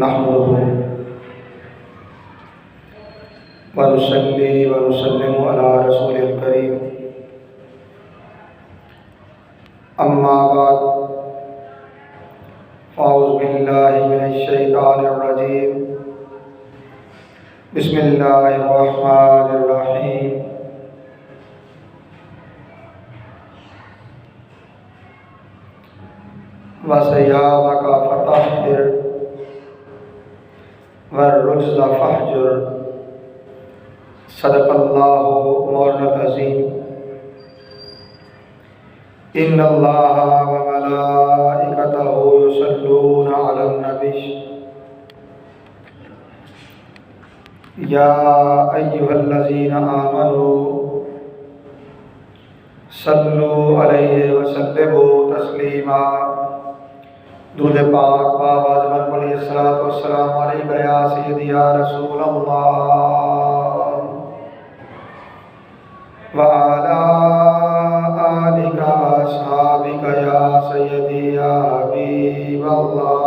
نحمده ونصلي ونسلم على رسول الكريم أما بعد أعوذ بالله من الشيطان الرجيم بسم الله الرحمن الرحيم وَثِيَابَكَ فَطَهِّرْ وَالرُّجْزَ فَاهْجُرْ صدق اللہ مولانا العظیم ان اللہ وملائکتہ یصلون علی النبی یا ایھا الذین آمنوا صلوا علیہ وسلموا تسلیما درود پاک بآواز بلند پڑھیے الصلاۃ والسلام علیک یا سیدی یا رسول اللہ وعلی آلک واصحابک یا سیدی یا حبیب اللہ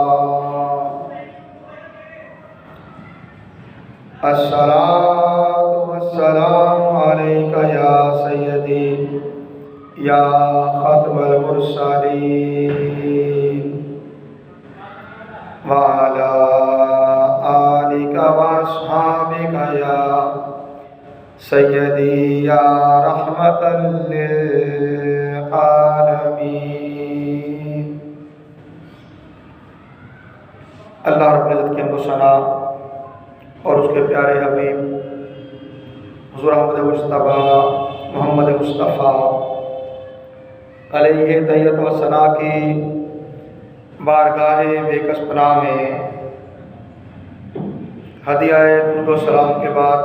الصلاۃ والسلام علیک یا سیدی یا ختم المرسلین وعلى آلك وأصحابك يا سيدي يا رحمة للعالمين۔ اللہ رب العزت کی حمد و ثنا اور اس کے پیارے حبیب حضور احمد مصطفیٰ محمد مصطفیٰ علیہ تحیت و ثنا کی بارگاہ بے کس پناہ میں ہدیہ درود و سلام کے بعد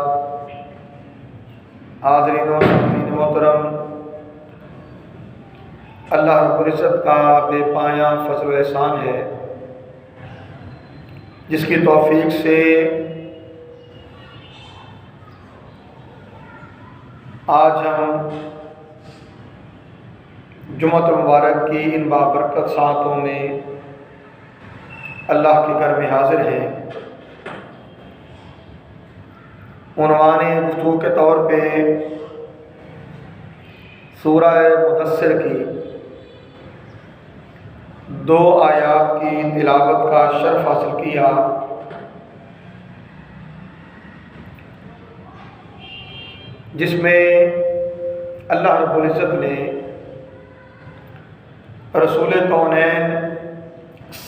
حاضرین و سامعین محترم، اللہ رب العزت کا بے پایاں فضل و احسان ہے جس کی توفیق سے آج ہم جمعۃ المبارک کی ان بابرکت ساعتوں میں اللہ کے گھر میں حاضر ہیں۔ عنوان گفتگو کے طور پہ سورہ مدثر کی 2 آیات کی تلاوت کا شرف حاصل کیا۔ جس میں اللہ رب العزت نے رسول کونین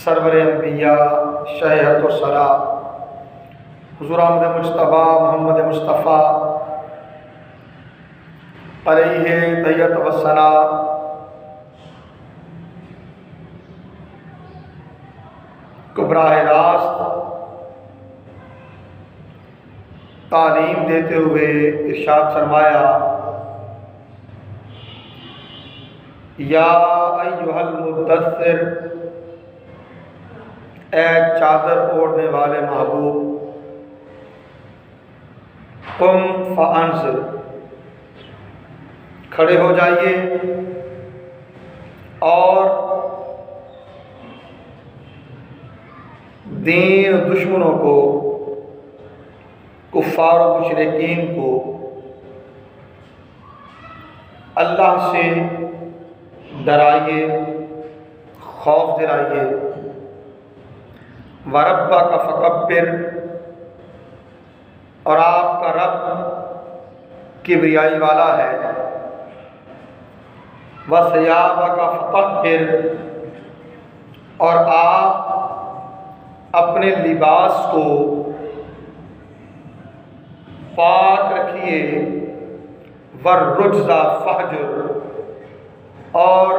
سرور انبیاء شہیت و سرا حضور احمد مجتبیٰ محمد مصطفیٰ علیہ تحیت و ثنا کو براہ راست تعلیم دیتے ہوئے ارشاد فرمایا، یا ایھا المدثر، اے چادر اوڑھنے والے محبوب، قم فانذر، کھڑے ہو جائیے اور دین دشمنوں کو، کفار و مشرکین کو اللہ سے ڈرائیے، خوف دلائیے۔ وَرَبَّكَ فَكَبِّرْ، اور آپ کا رب کبریائی والا ہے۔ وَثِيَابَكَ فَطَهِّرْ، اور آپ اپنے لباس کو پاک رکھیے۔ وَالرُّجْزَ فَاهْجُرْ، اور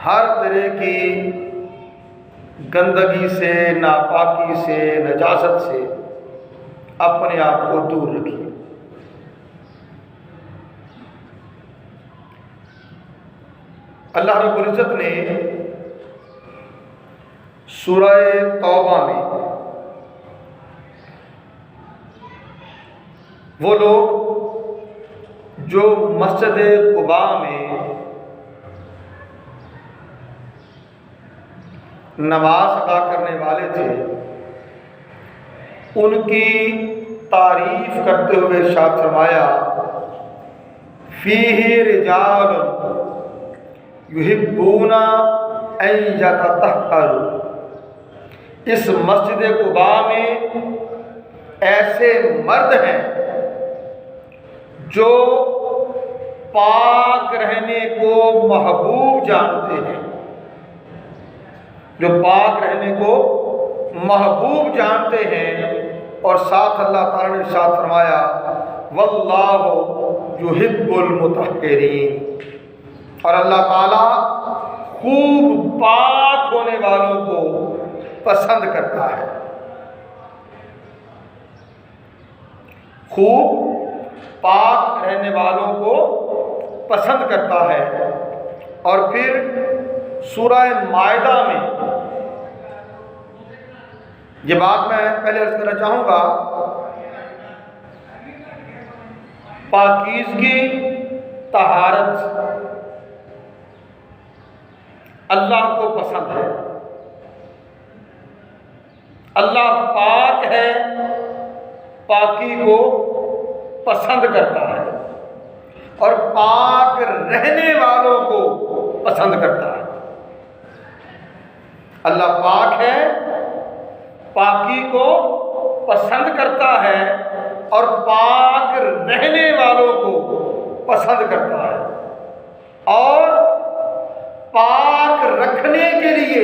ہر طرح کی گندگی سے، ناپاکی سے، نجاست سے اپنے آپ کو دور رکھیے۔ اللہ رب العزت نے سورہ توبہ میں وہ لوگ جو مسجد قباء میں نماز ادا کرنے والے تھے ان کی تعریف کرتے ہوئے ارشاد فرمایا فیہ رجال یحبون ان یتطہروا، اس مسجد قباء میں ایسے مرد ہیں جو پاک رہنے کو محبوب جانتے ہیں، جو پاک رہنے کو محبوب جانتے ہیں۔ اور ساتھ اللہ تعالیٰ نے ارشاد فرمایا واللہ یحب المطہرین، اور اللہ تعالیٰ خوب پاک ہونے والوں کو پسند کرتا ہے، خوب پاک رہنے والوں کو پسند کرتا ہے۔ اور پھر سورہ مائدہ میں یہ بات میں پہلے عرض کرنا چاہوں گا، پاکیزگی، طہارت اللہ کو پسند ہے، اللہ پاک ہے، پاکی کو پسند کرتا ہے اور پاک رہنے والوں کو پسند کرتا ہے۔ اللہ پاک ہے، پاکی کو پسند کرتا ہے اور پاک رہنے والوں کو پسند کرتا ہے، اور پاک رکھنے کے لیے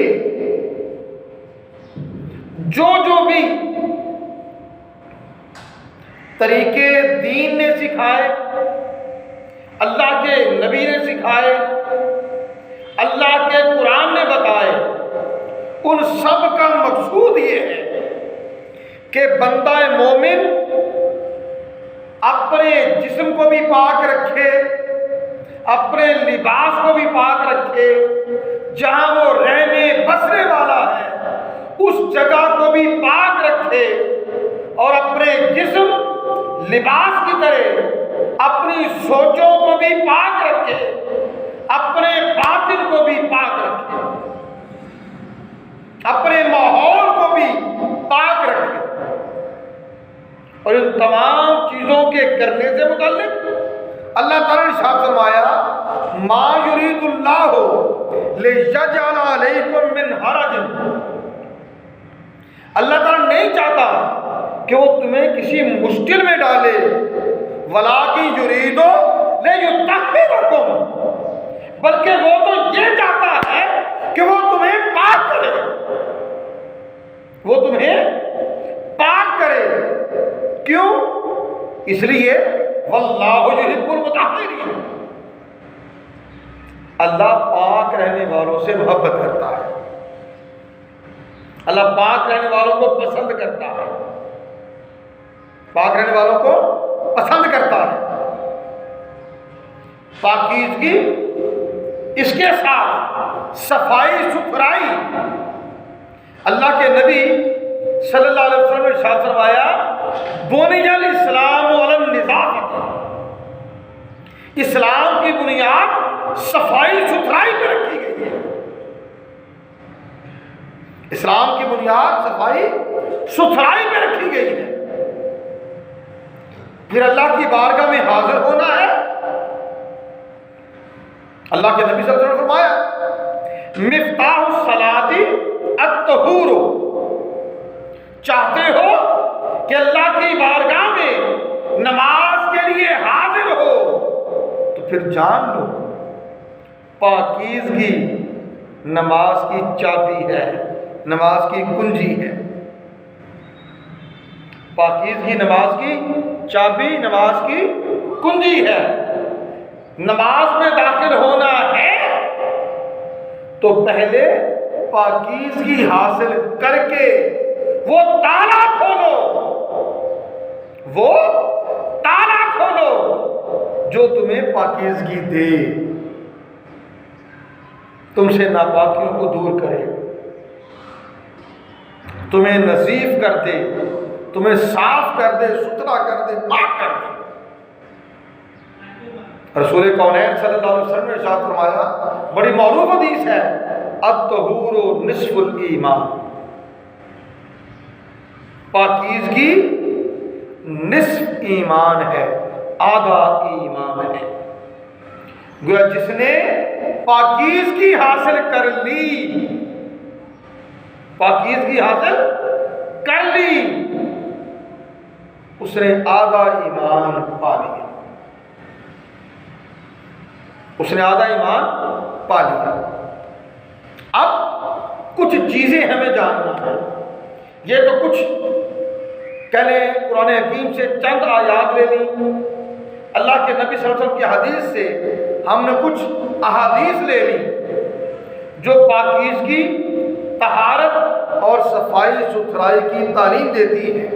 جو بھی طریقے دین نے سکھائے، اللہ کے نبی نے سکھائے، اللہ کے قرآن نے بتائے، ان سب کا مقصود یہ ہے کہ بندہ مومن اپنے جسم کو بھی پاک رکھے، اپنے لباس کو بھی پاک رکھے، جہاں وہ رہنے بسنے والا ہے اس جگہ کو بھی پاک رکھے، اور اپنے جسم لباس کی طرح اپنی سوچوں کو بھی پاک رکھے، اپنے باطن کو بھی پاک رکھے، اپنے ماحول کو بھی پاک رکھے۔ اور ان تمام چیزوں کے کرنے سے متعلق اللہ تعالیٰ نے ارشاد فرمایا ما یرید اللہ لیجعل علیکم من حرج، اللہ تعالیٰ نہیں چاہتا کہ وہ تمہیں کسی مشکل میں ڈالے، ولاکن یرید لیطہرکم، بلکہ وہ تو یہ چاہتا ہے کہ وہ تمہیں پاک کرے، وہ تمہیں پاک کرے۔ کیوں؟ اس لیے واللہ یحب المطہرین، اللہ پاک رہنے والوں سے محبت کرتا ہے، اللہ پاک رہنے والوں کو پسند کرتا ہے، پاک رہنے والوں کو پسند کرتا ہے۔ پاکیزگی، اس کے ساتھ صفائی ستھرائی، اللہ کے نبی صلی اللہ علیہ وسلم نے ارشاد فرمایا بنی الاسلام علی النظافۃ، اسلام کی بنیاد صفائی ستھرائی پہ رکھی گئی ہے، اسلام کی بنیاد صفائی ستھرائی پہ رکھی گئی ہے۔ پھر اللہ کی بارگاہ میں حاضر ہونا ہے، اللہ کے نبی صلی اللہ علیہ وسلم نے فرمایا مفتاح الصلاۃ الطہور، چاہتے ہو کہ اللہ کی بارگاہ میں نماز کے لیے حاضر ہو تو پھر جان لو پاکیزگی نماز کی چابی ہے، نماز کی کنجی ہے، پاکیزگی نماز کی چابی، نماز کی کنجی ہے۔ نماز میں داخل ہونا ہے تو پہلے پاکیزگی حاصل کر کے وہ تالا کھولو، وہ تالا کھولو جو تمہیں پاکیزگی دے، تم سے ناپاکیوں کو دور کرے، تمہیں نظیف کر دے، تمہیں صاف کر دے، ستھرا کر دے، پاک کر دے۔ رسول کونین صلی اللہ علیہ وسلم نے ارشاد فرمایا، بڑی معروف حدیث ہے، الطہور نصف الایمان، پاکیزگی نصف ایمان ہے، آدھا ایمان ہے۔ گویا جس نے پاکیزگی حاصل کر لی، پاکیزگی حاصل کر لی، اس نے آدھا ایمان پا لیا، اس نے آدھا ایمان پا لیا۔ اب کچھ چیزیں ہمیں جاننا ہے، یہ تو کچھ کہہ لیں قرآن حکیم سے چند آیات لے لی، اللہ کے نبی صلی اللہ علیہ وسلم کی حدیث سے ہم نے کچھ احادیث لے لی جو پاکیزگی، طہارت اور صفائی ستھرائی کی تعلیم دیتی ہے۔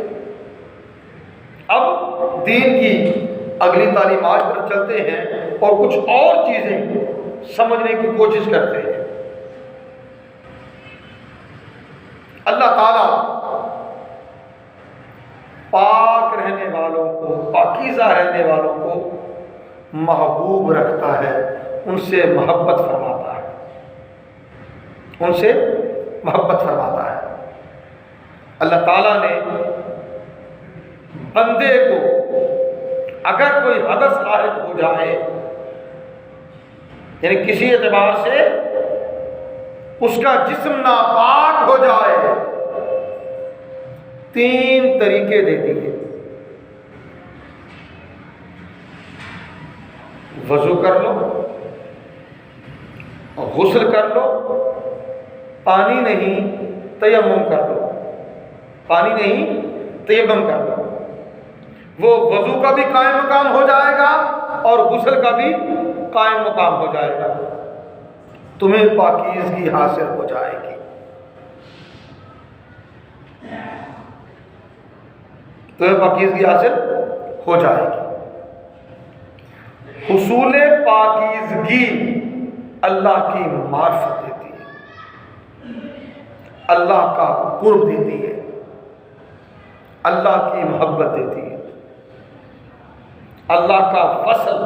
اب دین کی اگلی تعلیمات پر چلتے ہیں اور کچھ اور چیزیں سمجھنے کی کوشش کرتے ہیں۔ اللہ تعالیٰ پاک رہنے والوں کو، پاکیزہ رہنے والوں کو محبوب رکھتا ہے، ان سے محبت فرماتا ہے، ان سے محبت فرماتا ہے۔ اللہ تعالیٰ نے بندے کو اگر کوئی حدث لاحق ہو جائے، یعنی کسی اعتبار سے اس کا جسم ناپاک ہو جائے، 3 طریقے دے دیے: وضو کر لو، غسل کر لو، پانی نہیں تیمم کر لو، پانی نہیں تیمم کر لو۔ وہ وضو کا بھی قائم مقام ہو جائے گا اور غسل کا بھی قائم مقام ہو جائے گا، تمہیں پاکیزگی حاصل ہو جائے گی۔ تمہیں پاکیزگی حاصل ہو جائے گی۔ حصول پاکیزگی اللہ کی معرفت دیتی ہے، اللہ کا قرب دیتی ہے، اللہ کی محبت دیتی ہے، اللہ کا فضل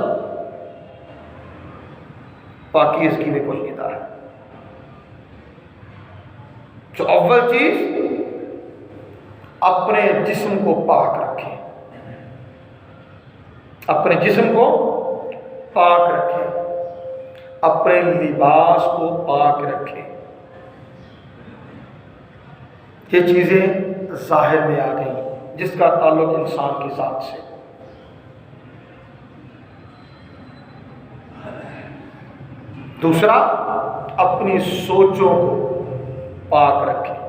پاکیزگی میں پوشیدہ ہے۔ جو اول چیز، اپنے جسم کو پاک رکھیں، اپنے جسم کو پاک رکھیں، اپنے لباس کو پاک رکھیں۔ یہ چیزیں ظاہر میں آ گئی جس کا تعلق انسان کی ذات سے۔ دوسرا، اپنی سوچوں کو پاک رکھیں،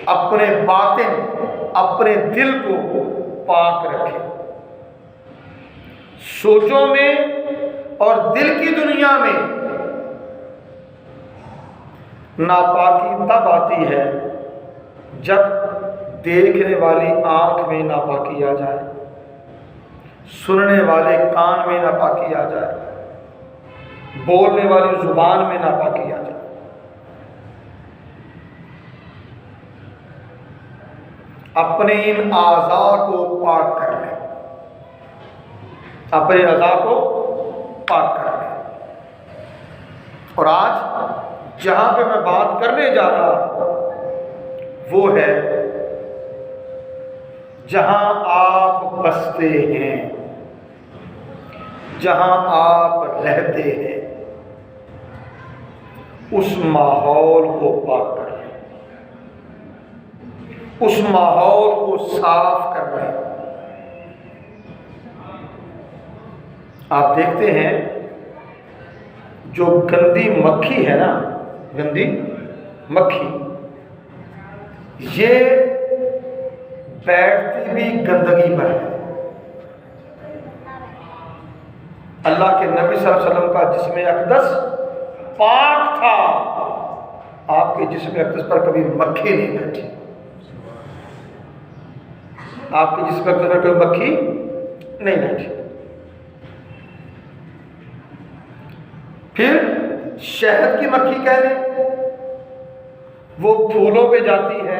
اپنے باطن، اپنے دل کو پاک رکھیں۔ سوچوں میں اور دل کی دنیا میں ناپاکی تب آتی ہے جب دیکھنے والی آنکھ میں ناپاکی آ جائے، سننے والے کان میں ناپاکی آ جائے، بولنے والی زبان میں ناپاکی آ جائے۔ اپنے ان اعضاء کو پاک کر لیں، اپنے اعضاء کو پاک کر لیں۔ اور آج جہاں پہ میں بات کرنے جا رہا ہوں وہ ہے جہاں آپ بستے ہیں، جہاں آپ رہتے ہیں، اس ماحول کو پاک کر لیں، اس ماحول کو صاف کر لیں۔ آپ دیکھتے ہیں جو گندی مکھی ہے نا، گندی مکھی، یہ بیٹھتی بھی گندگی پر ہے۔ اللہ کے نبی صلی اللہ علیہ وسلم کا جسم اقدس پاک تھا، آپ کے جسم اقدس پر کبھی مکھی نہیں بیٹھی، آپ کے جسم اقدس پر کبھی مکھی نہیں بیٹھی۔ پھر شہد کی مکھی کہہ لیں، وہ پھولوں پہ جاتی ہے،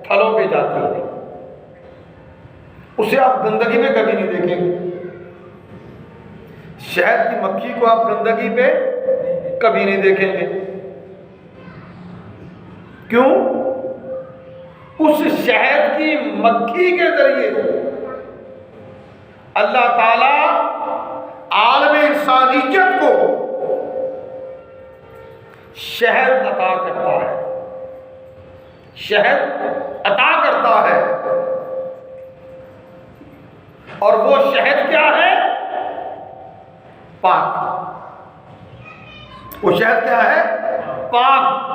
پھلوں پہ جاتی ہے، اسے آپ گندگی میں کبھی نہیں دیکھیں گے۔ شہد کی مکھی کو آپ گندگی پہ کبھی نہیں دیکھیں گے۔ کیوں؟ اس شہد کی مکھی کے ذریعے اللہ تعالی عالم انسانیت کو شہد عطا کرتا ہے، شہد عطا کرتا ہے۔ اور وہ شہد کیا ہے؟ پاک۔ وہ شہد کیا ہے؟ پاک۔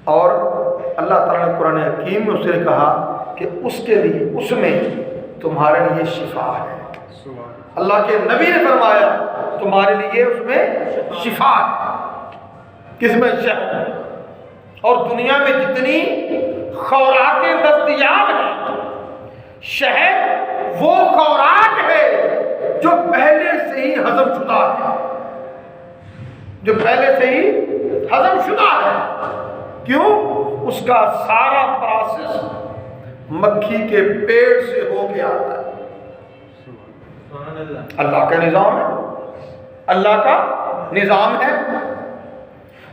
اور اللہ تعالیٰ نے قرآن حکیم میں اسے کہا کہ اس کے لیے، اس میں تمہارے لیے شفا ہے۔ اللہ کے نبی نے فرمایا تمہارے لیے اس میں شفا ہے۔ کس میں؟ شہد ہے۔ اور دنیا میں جتنی خوراکیں دستیاب ہیں، شہد وہ خوراک ہے جو پہلے سے ہی ہضم شدہ ہے، جو پہلے سے ہی ہضم شدہ ہے۔ کیوں؟ اس کا سارا پروسیس مکھی کے پیٹ سے ہو کے آتا ہے۔ اللہ کا نظام ہے، اللہ کا نظام ہے۔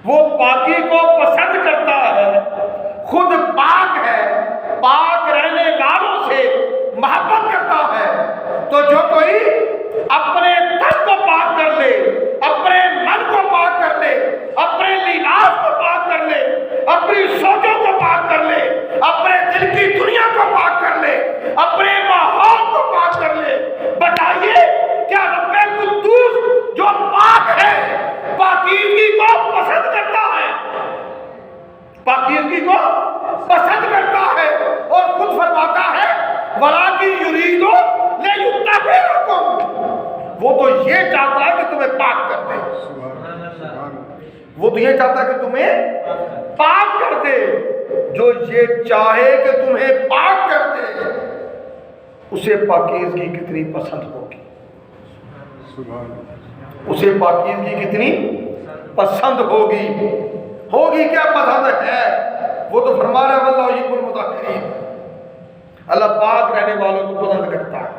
وہ پاکی کو پسند کرتا ہے، خود پاک ہے، پاک رہنے والوں سے محبت کرتا ہے۔ تو جو کوئی اپنے تن کو پاک کر لے، اپنے من کو پاک کر لے، اپنے لباس کو پاک کر لے، اپنی سوچوں کو پاک کر لے، اپنے دل کی دنیا کو پاک کر لے، اپنے ماحول کو پاک کر لے، بتائیے کیا رب قدوس جو پاک ہے پاکیزگی کو پسند کرتا ہے؟ پاکیزگی کو پسند کرتا ہے اور خود فرماتا ہے وَلَٰكِن يُرِيدُ لِيُطَهِّرَكُمْ۔ وہ تو یہ چاہتا ہے کہ تمہیں پاک کر دے، وہ تو یہ چاہتا ہے کہ تمہیں پاک کر دے۔ جو یہ چاہے کہ تمہیں پاک کر دے، اسے پاکیزگی کتنی پسند ہوگی، اسے پاکیزگی کتنی پسند ہوگی۔ ہوگی کیا پسند ہے؟ وہ تو فرما رہا ہے واللہ یحب المطہرین، اللہ پاک رہنے والوں کو پسند کرتا ہے۔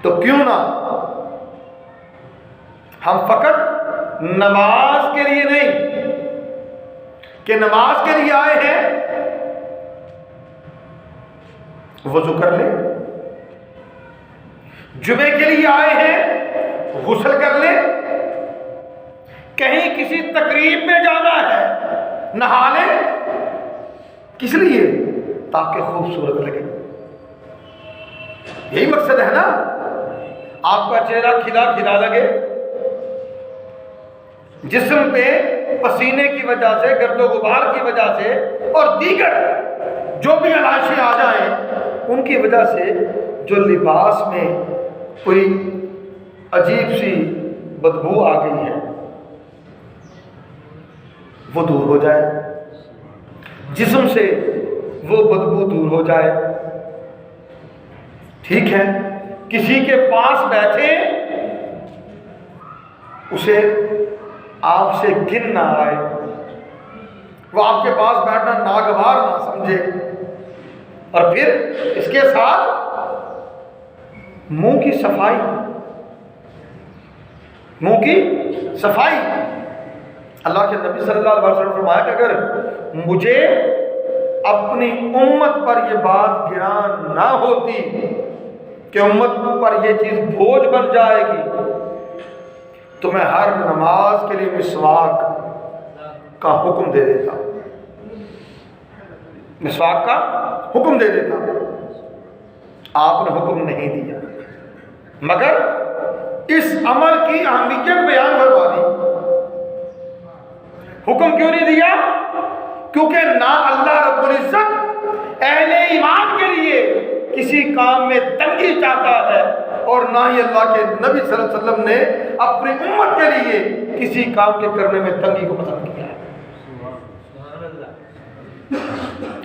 تو کیوں نہ ہم فقط نماز کے لیے نہیں کہ نماز کے لیے آئے ہیں، وضو کر لیں، جمعے کے لیے آئے ہیں غسل کر لیں، کہیں کسی تقریب میں جانا ہے نہا لیں۔ کس لیے؟ تاکہ خوبصورت لگے۔ یہی مقصد ہے نا، آپ کا چہرہ کھلا کھلا لگے، جسم پہ پسینے کی وجہ سے، گرد و غبار کی وجہ سے اور دیگر جو بھی علائشیں آ جائیں ان کی وجہ سے جو لباس میں کوئی عجیب سی بدبو آ گئی ہے وہ دور ہو جائے، جسم سے وہ بدبو دور ہو جائے۔ ٹھیک ہے، کسی کے پاس بیٹھے اسے آپ سے گن نہ آئے، وہ آپ کے پاس بیٹھنا ناگوار نہ سمجھے، اور پھر اس کے ساتھ منہ کی صفائی، منہ کی صفائی۔ اللہ کے نبی صلی اللہ علیہ وسلم فرمایا کہ اگر مجھے اپنی امت پر یہ بات گران نہ ہوتی کہ امت پر یہ چیز بوجھ بن جائے گی تو میں ہر نماز کے لیے مسواک کا حکم دے دیتا، مسواک کا حکم دے دیتا۔ آپ نے حکم نہیں دیا، مگر اس عمل کی اہمیت بیان کروا دی۔ حکم کیوں نہیں دیا؟ کیونکہ نہ اللہ رب العزت اہل ایمان کے لیے کسی کام میں تنگی چاہتا ہے، اور نہ ہی اللہ کے نبی صلی اللہ علیہ وسلم نے اپنی امت کے لیے کسی کام کے کرنے میں تنگی کو پسند کیا ہے۔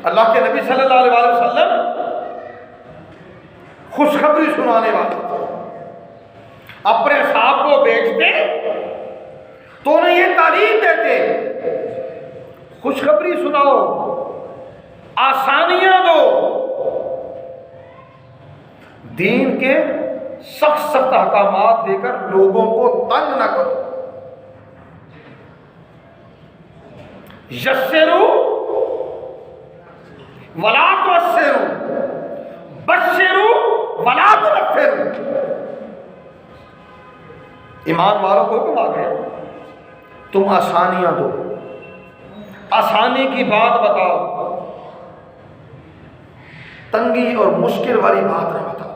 اللہ کے نبی صلی اللہ علیہ وسلم خوشخبری سنانے والے تھے، اپنے اصحاب کو بیچتے تو انہیں یہ تعلیم دیتے خوشخبری سناؤ، آسانیاں دو، دین کے سخت سخت احکامات دے کر لوگوں کو تنگ نہ کرو۔ یسرو ولا تعسرو بشرو ولا تنفرو. ایمان والوں کو حکم آ گیا تم آسانیاں دو، آسانی کی بات بتاؤ، تنگی اور مشکل والی بات نہ بتاؤ.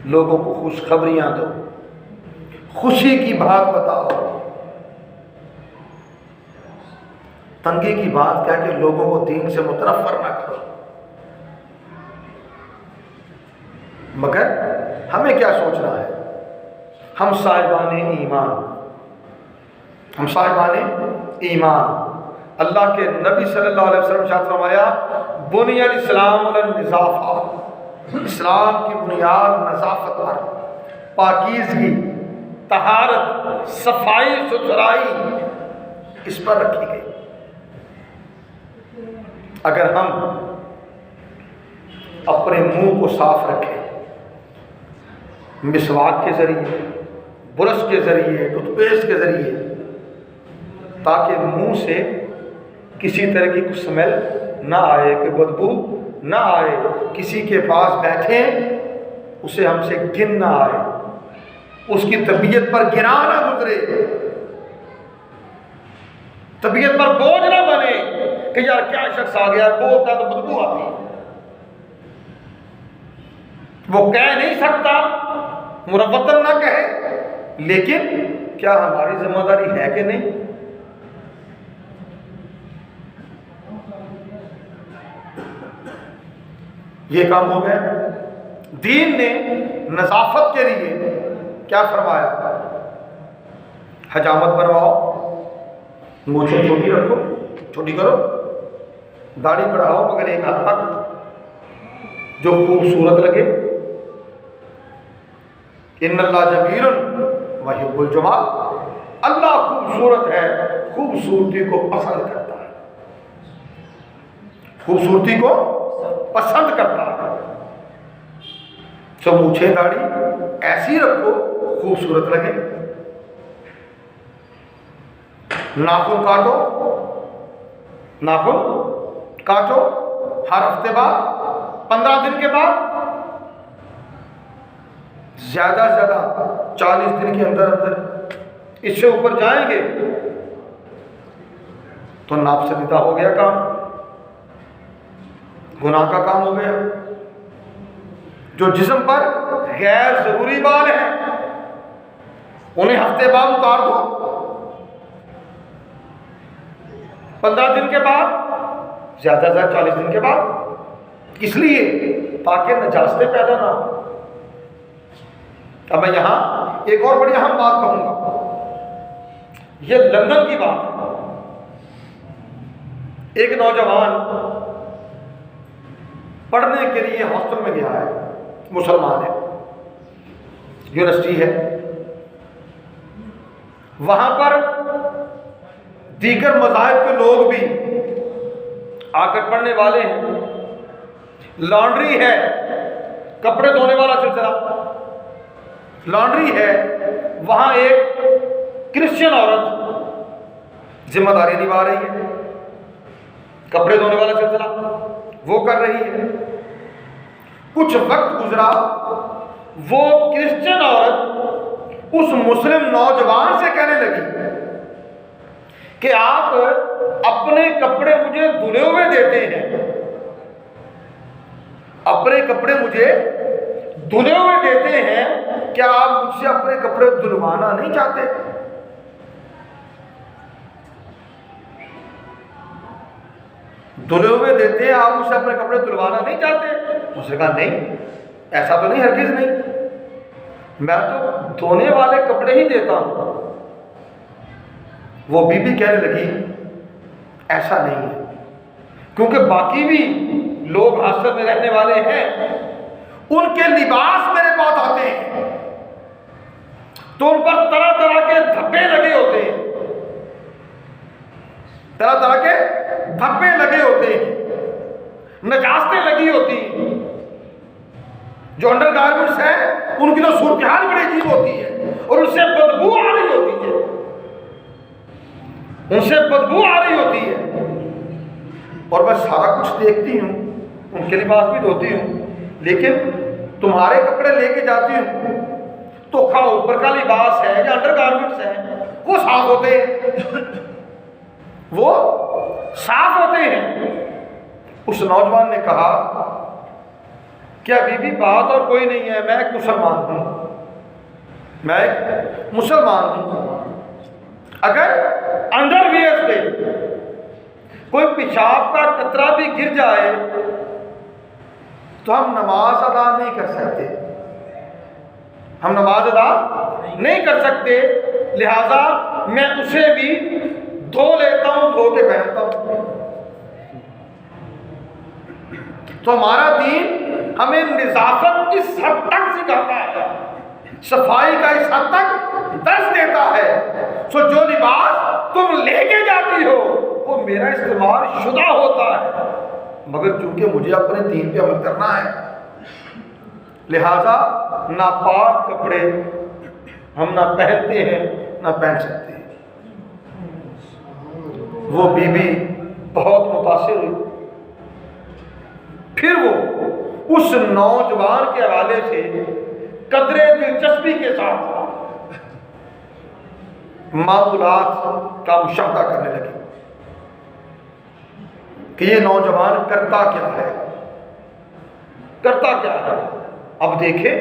لوگوں کو خوشخبریاں دو، خوشی کی بات بتاؤ. تنگی کی بات کہہ کے لوگوں کو دین سے متنفر نہ کرو. مگر ہمیں کیا سوچنا ہے؟ ہم صاحبان ایمان، ہم صاحبان ایمان. اللہ کے نبی صلی اللہ علیہ وسلم نے فرمایا بنی الاسلام علی النظافہ، اسلام کی بنیاد نظافت پر، پاکیزگی، طہارت، صفائی ستھرائی اس پر رکھی گئی. اگر ہم اپنے منہ کو صاف رکھیں، مسواک کے ذریعے، برش کے ذریعے، ٹوتھ پیسٹ کے ذریعے، تاکہ منہ سے کسی طرح کی کوئی سمیل نہ آئے، کوئی بدبو نہ آئے، کسی کے پاس بیٹھیں اسے ہم سے گن نہ آئے، اس کی طبیعت پر گرا نہ گزرے، طبیعت پر بوجھ نہ بنے کہ یار کیا شخص آ گیا بولتا تو بدبو آتی ہے. وہ کہہ نہیں سکتا، مروتن نہ کہے، لیکن کیا ہماری ذمہ داری ہے کہ نہیں؟ یہ کام ہو گیا. دین نے نظافت کے لیے کیا فرمایا؟ حجامت بنواؤ، مونچھیں چھوٹی رکھو، چھوٹی کرو، داڑھی بڑھاؤ مگر ایک حد تک جو خوبصورت لگے. ان اللہ جمیل ویحب الجمال، اللہ خوبصورت ہے، خوبصورتی کو پسند کرتا ہے، خوبصورتی کو پسند کرتا ہے. سب مونچھیں داڑھی ایسی رکھو خوبصورت لگے. ناخن کاٹو، ناخن کاٹو ہر ہفتے بعد، 15 دن کے بعد، زیادہ سے زیادہ 40 دن کے اندر اندر. اس سے اوپر جائیں گے تو ناپسندیدہ ہو گیا کام، گناہ کا کام ہو گیا. جو جسم پر غیر ضروری بال ہیں انہیں ہفتے بعد اتار دو، 15 دن کے بعد، زیادہ سے زیادہ 40 دن کے بعد. اس لیے تاکہ نجاستیں پیدا نہ ہو. اب میں یہاں ایک اور بڑی اہم بات کہوں گا، یہ لندن کی بات ہے. ایک نوجوان پڑھنے کے لیے ہاسٹل میں گیا ہے، مسلمان ہے، یونیورسٹی ہے. وہاں پر دیگر مذاہب کے لوگ بھی آ کر پڑھنے والے ہیں. لانڈری ہے، کپڑے دھونے والا سلسلہ، لانڈری ہے. وہاں ایک کرسچن عورت ذمہ داری نبھا رہی ہے، کپڑے دھونے والا سلسلہ وہ کر رہی ہے. کچھ وقت گزرا، وہ کرسچن عورت اس مسلم نوجوان سے کہنے لگی کہ آپ اپنے کپڑے مجھے دھلے ہوئے دیتے ہیں، اپنے کپڑے مجھے دھلے ہوئے دیتے ہیں، کیا آپ مجھ سے اپنے کپڑے دھلوانا نہیں چاہتے؟ دھلے ہوئے دیتے ہیں، آپ مجھ سے اپنے کپڑے دھلوانا نہیں چاہتے؟ اس نے کہا نہیں، ایسا تو نہیں، ہرگز نہیں، میں تو دھونے والے کپڑے ہی دیتا ہوں. وہ بی بی کہنے لگی ایسا نہیں ہے، کیونکہ باقی بھی لوگ ہاسٹل میں رہنے والے ہیں، ان کے لباس میرے پاس آتے ہیں تو ان پر طرح طرح کے دھبے لگے ہوتے ہیں، طرح طرح کے دھبے لگے ہوتے ہیں، نجاستیں لگی ہوتی ہیں. جو انڈر گارمنٹس ہیں ان کی تو صورتحال بڑی عجیب ہوتی ہے اور ان سے بدبو آ رہی ہوتی ہے. ان سے بدبو آ رہی ہوتی ہے، اور میں سارا کچھ دیکھتی ہوں، ان کے لباس بھی دھوتی ہوں، لیکن تمہارے کپڑے لے کے جاتی ہوں تو اوپر کا لباس ہے یا انڈر گارمنٹس ہے وہ صاف ہوتے ہیں، وہ صاف ہوتے ہیں۔ اس نوجوان نے کہا کیا بی بی بات اور کوئی نہیں ہے، میں ایک مسلمان ہوں، میں ایک مسلمان ہوں، اگر انڈر ویئر پہ کوئی پیشاب کا قطرہ بھی گر جائے تو ہم نماز ادا نہیں کر سکتے، ہم نماز ادا نہیں کر سکتے، لہذا میں اسے بھی دھو لیتا ہوں، دھو کے پہنتا ہوں۔ تو ہمارا دین ہمیں نظافت اس حد تک سکھاتا ہے، صفائی کا اس حد تک درس دیتا ہے، سو جو لباس تم لے کے جاتی ہو وہ میرا استعمال شدہ ہوتا ہے، مگر چونکہ مجھے اپنے دین پہ عمل کرنا ہے، لہذا ناپاک کپڑے ہم نہ پہنتے ہیں نہ پہن سکتے ہیں۔ وہ بی بی بہت متاثر ہوئی، پھر وہ اس نوجوان کے حوالے سے قدرے دلچسپی کے ساتھ معمولات کا مشاہدہ کرنے لگی کہ یہ نوجوان کرتا کیا ہے، کرتا کیا ہے۔ اب دیکھیں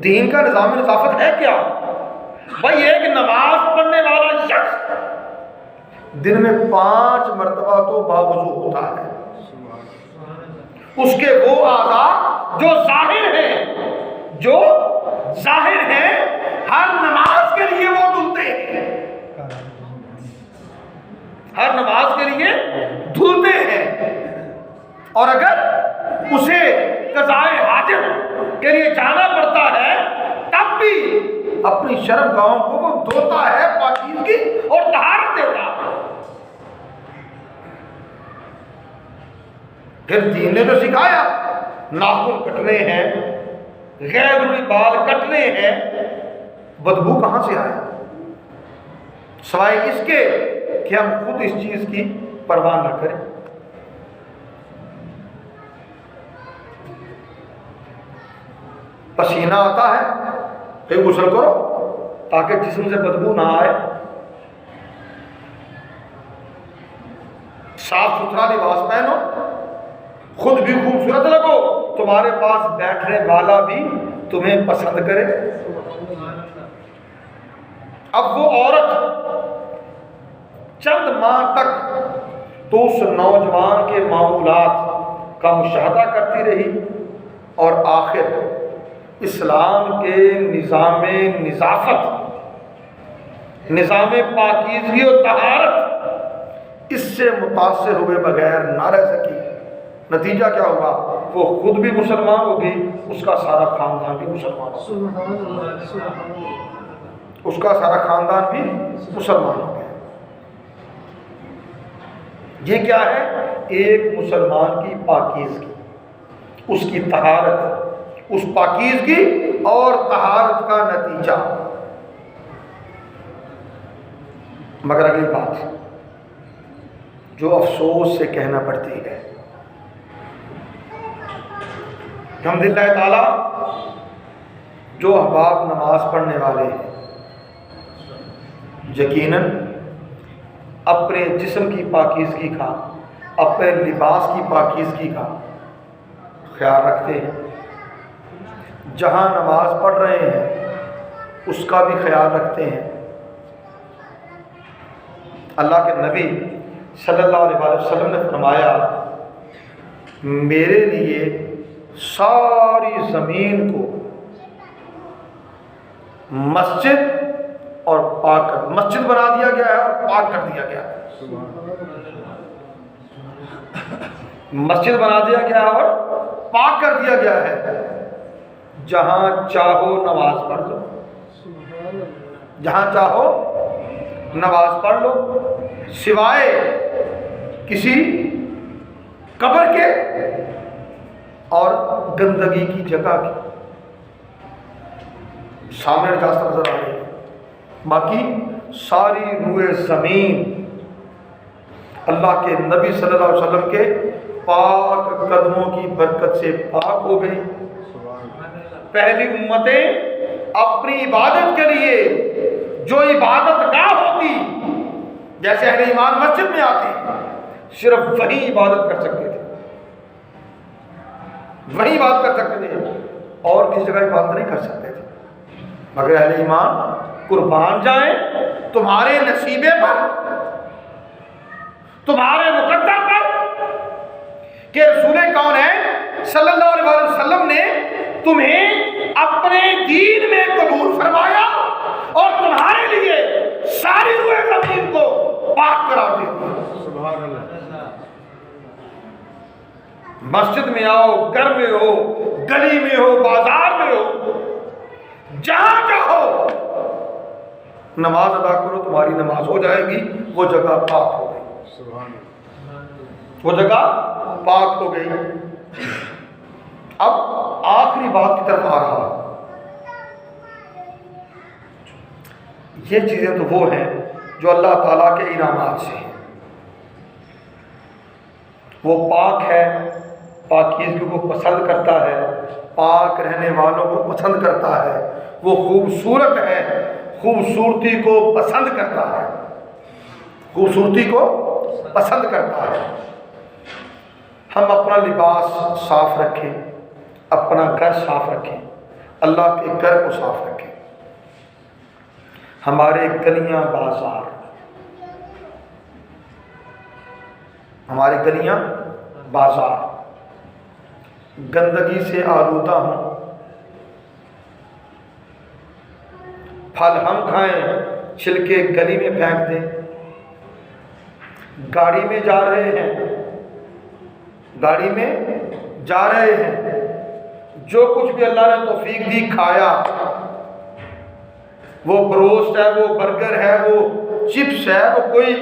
دین کا نظام نظافت ہے کیا؟ بھائی ایک نماز پڑھنے والا شخص دن میں 5 مرتبہ تو باوضو ہوتا ہے، اس کے وہ اعضاء جو ظاہر ہیں ہر نماز کے لیے وہ دھلتے ہیں، ہر نماز کے لیے دھلتے ہیں، اور اگر اسے قضائے حاجت کے لیے جانا پڑتا ہے تب بھی اپنی شرم گاہوں کو وہ دھوتا ہے، پاکیزگی اور طہارت دیتا ہے۔ پھر دین نے تو سکھایا ناخن کٹنے ہیں، غیر ضروری بال کٹنے ہیں، بدبو کہاں سے آئے سوائے اس کے کہ ہم خود اس چیز کی پرواہ نہ کریں۔ پسینہ آتا ہے پھر غسل کرو تاکہ جسم سے بدبو نہ آئے، صاف ستھرا لباس پہنو، خود بھی خوبصورت لگو، تمہارے پاس بیٹھنے والا بھی تمہیں پسند کرے۔ اب وہ عورت چند ماہ تک تو اس نوجوان کے معمولات کا مشاہدہ کرتی رہی، اور آخر اسلام کے نظام نظافت، نظام پاکیزگی و طہارت اس سے متاثر ہوئے بغیر نہ رہ سکی۔ نتیجہ کیا ہوگا؟ وہ خود بھی مسلمان ہوگی، اس کا سارا خاندان بھی مسلمان ہوگا، اس کا سارا خاندان بھی مسلمان ہو گیا۔ یہ کیا ہے؟ ایک مسلمان کی پاکیزگی، اس کی طہارت، اس پاکیزگی اور طہارت کا نتیجہ۔ مگر اگلی بات جو افسوس سے کہنا پڑتی ہے، الحمدللہ تعالی جو احباب نماز پڑھنے والے ہیں یقیناً اپنے جسم کی پاکیزگی کا، اپنے لباس کی پاکیزگی کا خیال رکھتے ہیں، جہاں نماز پڑھ رہے ہیں اس کا بھی خیال رکھتے ہیں۔ اللہ کے نبی صلی اللہ علیہ وسلم نے فرمایا میرے لیے ساری زمین کو مسجد اور پاک مسجد بنا دیا گیا ہے اور پاک کر دیا گیا ہے، مسجد بنا دیا گیا ہے اور پاک کر دیا گیا ہے، جہاں چاہو نماز پڑھ لو، جہاں چاہو نماز پڑھ لو، سوائے کسی قبر کے اور گندگی کی جگہ کی۔ سامنے نجاست نظر آ رہی ہے، باقی ساری روئے زمین اللہ کے نبی صلی اللہ علیہ وسلم کے پاک قدموں کی برکت سے پاک ہو گئی۔ پہلی امتیں اپنی عبادت کے لیے جو عبادت گاہ ہوتی، جیسے اہل ایمان مسجد میں آتے صرف وہی عبادت کر سکتے تھے، وہی عبادت کر سکتے تھے، اور کسی جگہ عبادت نہیں کر سکتے تھے۔ مگر اہل ایمان قربان جائیں تمہارے نصیبے پر، تمہارے مقدر پر، کہ رسول کون ہے صلی اللہ علیہ وسلم نے تمہیں اپنے دین میں قبول فرمایا اور تمہارے لیے ساری روئے زمین کو پاک قرار دے دیا۔ سبحان اللہ۔ مسجد میں آؤ، گھر میں ہو، گلی میں ہو، بازار میں ہو، جہاں چاہو نماز ادا کرو، تمہاری نماز ہو جائے گی، وہ جگہ پاک ہو گئی، سبحان اللہ، وہ جگہ پاک ہو گئی۔ اب آخری بات کی طرف آ رہا، یہ چیزیں تو وہ ہیں جو اللہ تعالیٰ کے انعامات سے ہیں۔ وہ پاک ہے، پاکیزگی کو پسند کرتا ہے، پاک رہنے والوں کو پسند کرتا ہے، وہ خوبصورت ہے، خوبصورتی کو پسند کرتا ہے، خوبصورتی کو پسند کرتا ہے۔ ہم اپنا لباس صاف رکھیں، اپنا گھر صاف رکھیں، اللہ کے گھر کو صاف رکھیں، ہمارے گلیاں بازار، ہمارے گلیاں بازار گندگی سے آلودہ ہوں، پھل ہم کھائیں چھلکے گلی میں پھینک دیں، گاڑی میں جا رہے ہیں، گاڑی میں جا رہے ہیں، جو کچھ بھی اللہ نے توفیق دی کھایا، وہ بروسٹ ہے، وہ برگر ہے، وہ چپس ہے، وہ کوئی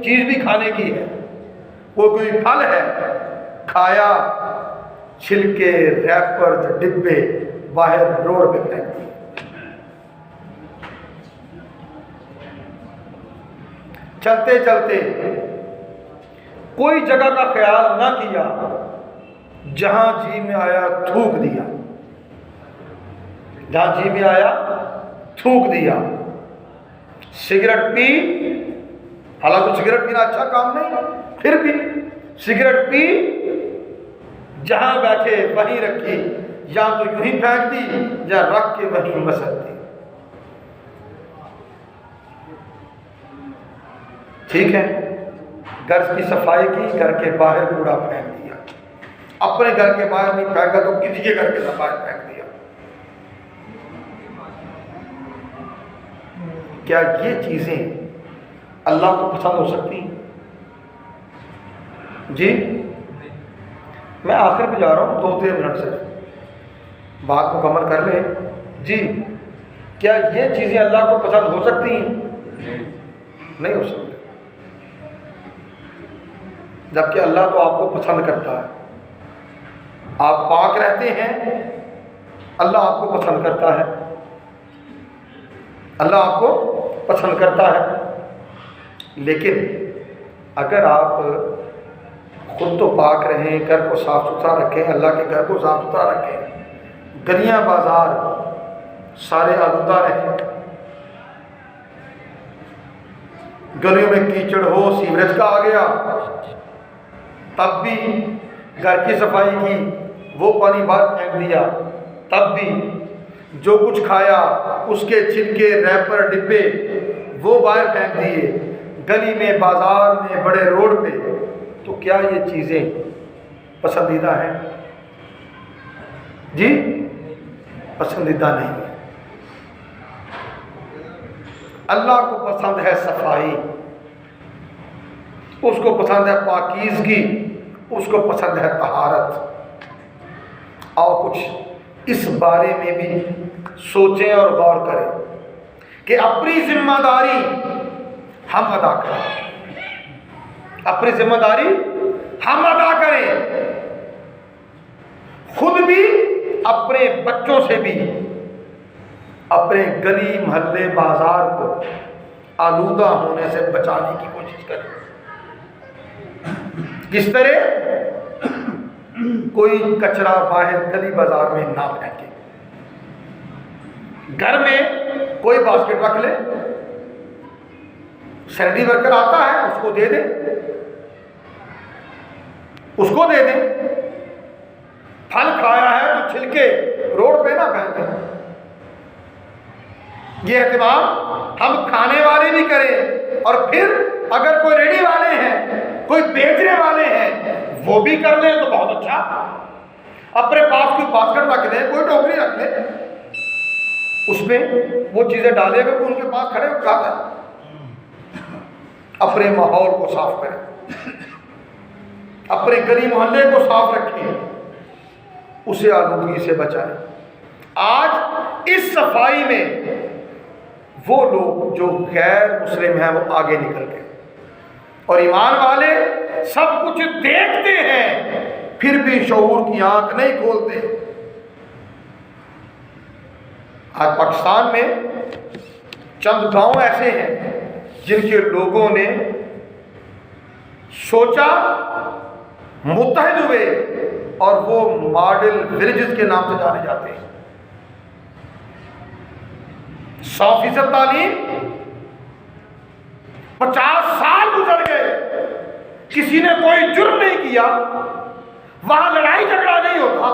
چیز بھی کھانے کی ہے، وہ کوئی پھل ہے، کھایا، چھلکے، ریپر، ڈبے باہر روڈ پہ پھینک دیے۔ چلتے چلتے کوئی جگہ کا خیال نہ کیا، جہاں جی میں آیا تھوک دیا، جہاں جی میں آیا تھوک دیا۔ سگریٹ پی، حالانکہ سگریٹ پینا اچھا کام نہیں، پھر بھی سگریٹ پی، جہاں بیٹھے وہیں رکھی، یا تو یوں ہی پھینک دی یا رکھ کے وہیں مسل دی۔ ٹھیک ہے، گھر کی صفائی کی، گھر کے باہر کوڑا پھینک دیا، اپنے گھر کے باہر نہیں پھینکا تو کسی کے گھر کے باہر پھینک دیا۔ کیا یہ چیزیں اللہ کو پسند ہو سکتی ہیں؟ جی میں آخر پہ جا رہا ہوں، 2-3 منٹ سے بات مکمل کر لیں۔ جی کیا یہ چیزیں اللہ کو پسند ہو سکتی ہیں؟ نہیں ہو سکتی، جبکہ اللہ تو آپ کو پسند کرتا ہے۔ آپ پاک رہتے ہیں، اللہ آپ کو پسند کرتا ہے، اللہ آپ کو پسند کرتا ہے۔ لیکن اگر آپ خود تو پاک رہیں، گھر کو صاف ستھرا رکھیں، اللہ کے گھر کو صاف ستھرا رکھیں، گلیاں بازار سارے آلودہ رہیں، گلیوں میں کیچڑ ہو، سیوریج کا آ گیا، تب بھی گھر کی صفائی کی، وہ پانی باہر پھینک دیا، تب بھی جو کچھ کھایا اس کے چھلکے، ریپر، ڈبے وہ باہر پھینک دیے، گلی میں، بازار میں، بڑے روڈ پہ، تو کیا یہ چیزیں پسندیدہ ہیں؟ جی پسندیدہ نہیں ہے۔ اللہ کو پسند ہے صفائی، اس کو پسند ہے پاکیزگی، اس کو پسند ہے طہارت۔ اور کچھ اس بارے میں بھی سوچیں اور غور کریں کہ اپنی ذمہ داری ہم ادا کریں، اپنی ذمہ داری ہم ادا کریں، خود بھی، اپنے بچوں سے بھی، اپنے گلی محلے بازار کو آلودہ ہونے سے بچانے کی کوشش کریں۔ کس طرح؟ کوئی کچرا باہر گلی بازار میں نہ پھینکے، گھر میں کوئی باسکٹ رکھ لے، سیلری ورکر آتا ہے اس کو دے دے، اس کو دے دیں۔ پھل کھایا ہے تو چھلکے روڈ پہ نہ پھینکیں۔ یہ اہتمام ہم کھانے والے بھی کریں، اور پھر اگر کوئی ریڑھی والے ہیں، کوئی بیچنے والے ہیں، وہ بھی کر لیں تو بہت اچھا۔ اپنے پاس کوئی باسکٹ رکھ لیں، کوئی ٹوکری رکھ لیں، اس میں وہ چیزیں ڈالے گا، ان کے پاس کھڑے ہو کھاتا ہے۔ اپنے ماحول کو صاف کریں، اپنے گلی محلے کو صاف رکھیں، اسے آلودگی سے بچائیں۔ آج اس صفائی میں وہ لوگ جو غیر مسلم ہیں وہ آگے نکل گئے، اور ایمان والے سب کچھ دیکھتے ہیں پھر بھی شعور کی آنکھ نہیں کھولتے۔ آج پاکستان میں چند گاؤں ایسے ہیں جن کے لوگوں نے سوچا، متحد ہوئے، اور وہ ماڈل ولیجز کے نام سے جانے جاتے ہیں۔ 100% تعلیم، 50 سال گزر گئے، کسی نے کوئی جرم نہیں کیا، وہاں لڑائی جھگڑا نہیں ہوتا،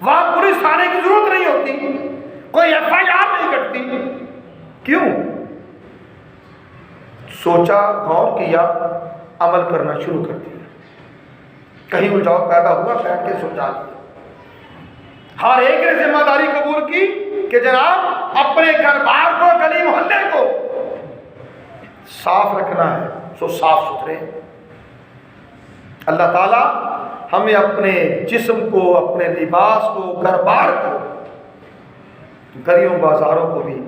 وہاں پولیس آنے کی ضرورت نہیں ہوتی، کوئی FIR نہیں کٹتی۔ کیوں؟ سوچا، غور کیا، عمل کرنا شروع کر دیا۔ کہیں الجھاؤ پیدا ہوا، بیٹھ کے سمجھا دیا۔ ہر ایک نے ذمہ داری قبول کی کہ جناب اپنے گھر بار کو، گلی محلے کو صاف رکھنا ہے، سو صاف ستھرے۔ اللہ تعالی ہمیں اپنے جسم کو، اپنے لباس کو، گھر بار کو، گلیوں بازاروں کو بھی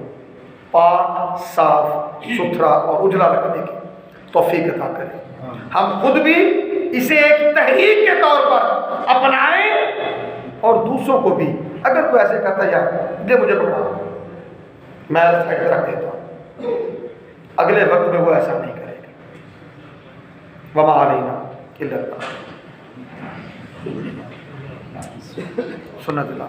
پاک، صاف ستھرا اور اجلا رکھنے کی توفیق عطا کرے۔ ہم خود بھی اسے ایک تحریک کے طور پر اپنائیں، اور دوسروں کو بھی، اگر کوئی ایسے کرتا ہے، یار دے مجھے پکڑا، میں سائڈ پہ رکھ دیتا ہوں، اگلے وقت میں وہ ایسا نہیں کرے گا۔ وما علینا الا البلاغ۔ سنت اللہ۔